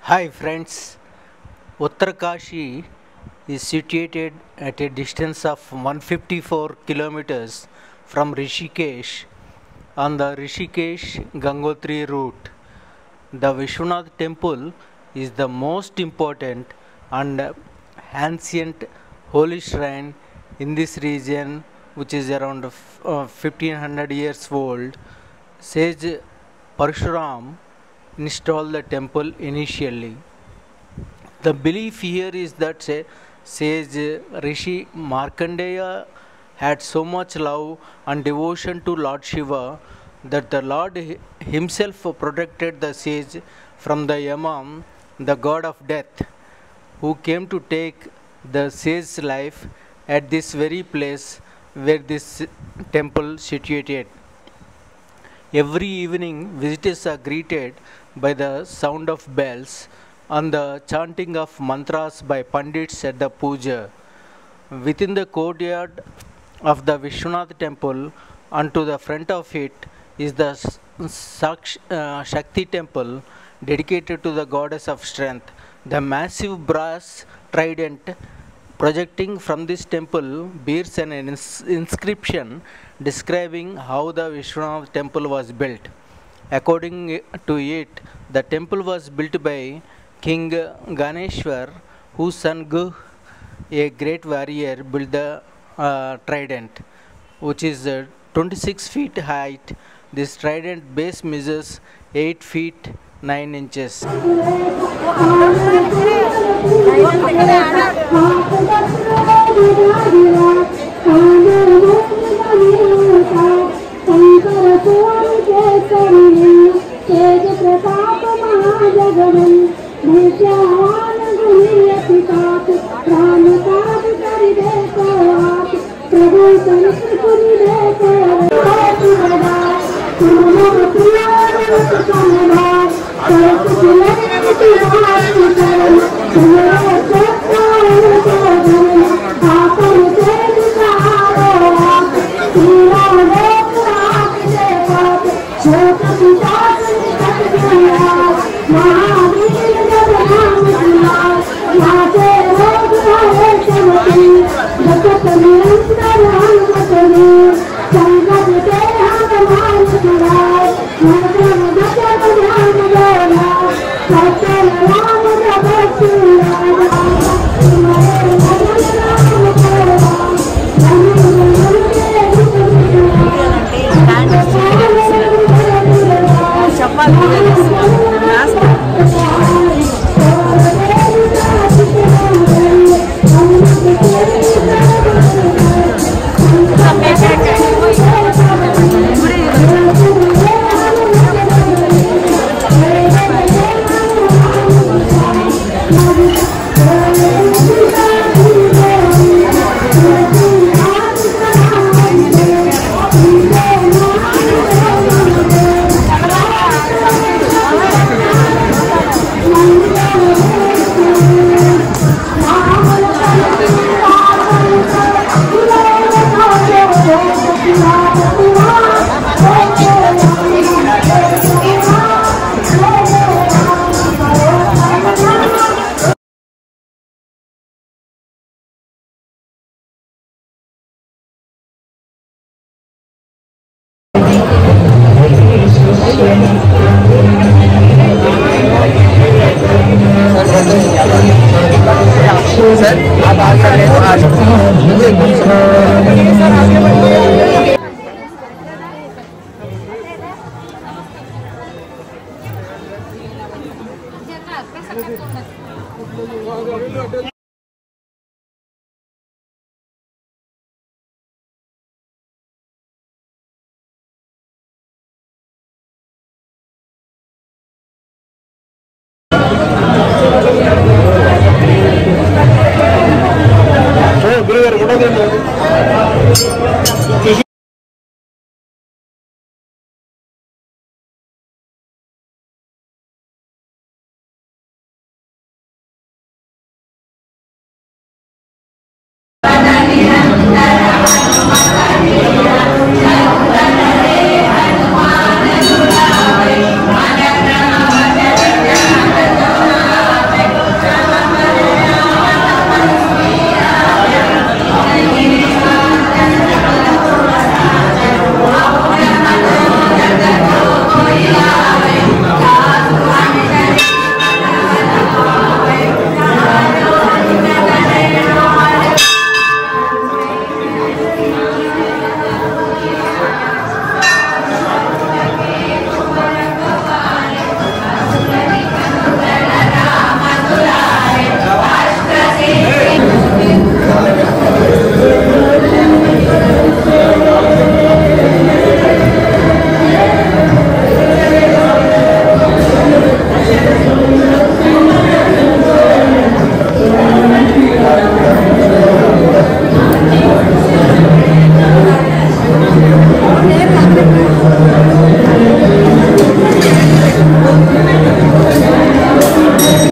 Hi friends, Uttarkashi is situated at a distance of 154 kilometers from Rishikesh on the Rishikesh Gangotri route. The Vishwanath Temple is the most important and ancient holy shrine in this region, which is around 1500 years old. Sage Parshuram installed the temple initially. The belief here is that sage Rishi Markandeya had so much love and devotion to Lord Shiva that the Lord himself protected the sage from the Yama, the god of death, who came to take the sage's life at this very place where this temple situated. Every evening, visitors are greeted by the sound of bells and the chanting of mantras by pundits at the puja. Within the courtyard of the Vishwanath Temple and to the front of it is the Shakti Temple dedicated to the goddess of strength. The massive brass trident projecting from this temple bears an inscription describing how the Vishwanath Temple was built. According to it, the temple was built by King Ganeshwar, whose son Guh, a great warrior, built the trident, which is 26 feet height. This trident base measures 8 feet 9 inches.